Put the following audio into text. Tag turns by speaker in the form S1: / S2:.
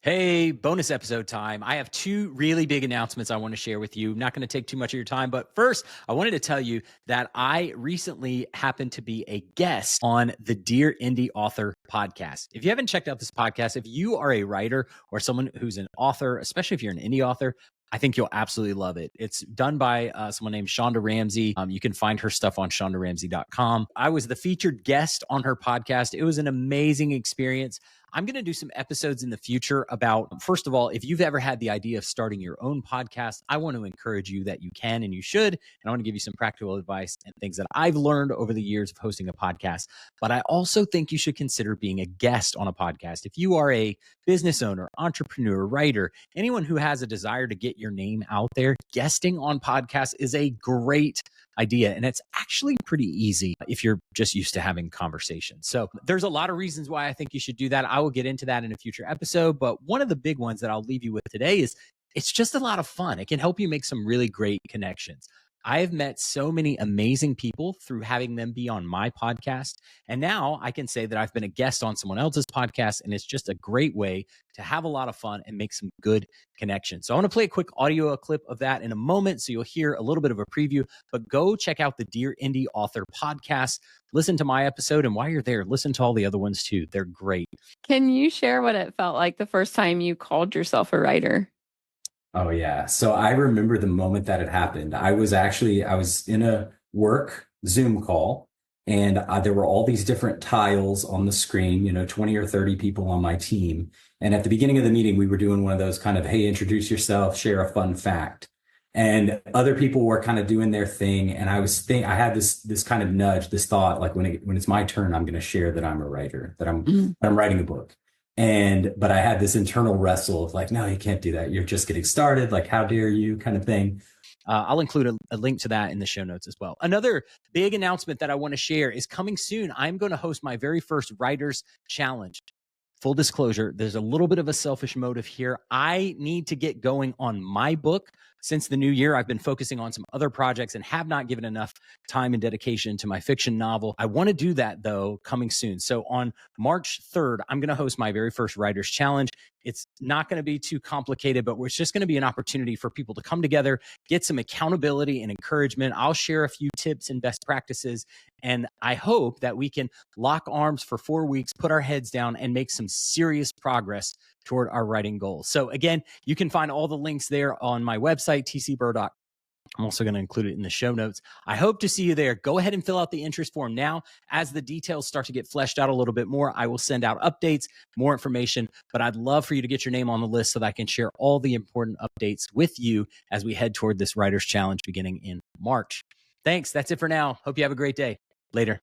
S1: Hey, bonus episode time. I have two really big announcements I want to share with you. Not going to take too much of your time, but first, I wanted to tell you that I recently happened to be a guest on the Dear Indie Author podcast. If you haven't checked out this podcast, if you are a writer or someone who's an author, especially if you're an indie author, I think you'll absolutely love it. It's done by someone named Shonda Ramsey. You can find her stuff on shondaramsey.com. I was the featured guest on her podcast. It was an amazing experience. I'm going to do some episodes in the future about, first of all, if you've ever had the idea of starting your own podcast, I want to encourage you that you can and you should. And I want to give you some practical advice and things that I've learned over the years of hosting a podcast. But I also think you should consider being a guest on a podcast. If you are a business owner, entrepreneur, writer, anyone who has a desire to get your name out there, guesting on podcasts is a great idea. And it's actually pretty easy if you're just used to having conversations. So there's a lot of reasons why I think you should do that. I will get into that in a future episode. But one of the big ones that I'll leave you with today is it's just a lot of fun. It can help you make some really great connections. I have met so many amazing people through having them be on my podcast. And now I can say that I've been a guest on someone else's podcast. And it's just a great way to have a lot of fun and make some good connections. So I want to play a quick audio clip of that in a moment. So you'll hear a little bit of a preview, but go check out the Dear Indie Author podcast. Listen to my episode. And while you're there, listen to all the other ones too. They're great.
S2: Can you share what it felt like the first time you called yourself a writer?
S3: Oh yeah. So I remember the moment that it happened. I was in a work Zoom call and there were all these different tiles on the screen, 20 or 30 people on my team. And at the beginning of the meeting, we were doing one of those kind of, hey, introduce yourself, share a fun fact. And other people were kind of doing their thing. And I had this kind of nudge, this thought, like when it's my turn, I'm going to share that I'm a writer, that I'm writing a book. But I had this internal wrestle of like, no, you can't do that. You're just getting started. Like, how dare you kind of thing.
S1: I'll include a link to that in the show notes as well. Another big announcement that I want to share is coming soon. I'm going to host my very first Writers Challenge. Full disclosure, there's a little bit of a selfish motive here. I need to get going on my book. Since the new year, I've been focusing on some other projects and have not given enough time and dedication to my fiction novel. I want to do that, though, coming soon. So on March 3rd, I'm going to host my very first Writers Challenge. It's not going to be too complicated, but it's just going to be an opportunity for people to come together, get some accountability and encouragement. I'll share a few tips and best practices. And I hope that we can lock arms for 4 weeks, put our heads down, and make some serious progress toward our writing goals. So again, you can find all the links there on my website, tcburr.com. I'm also going to include it in the show notes. I hope to see you there. Go ahead and fill out the interest form now. As the details start to get fleshed out a little bit more, I will send out updates, more information, but I'd love for you to get your name on the list so that I can share all the important updates with you as we head toward this Writers Challenge beginning in March. Thanks. That's it for now. Hope you have a great day. Later.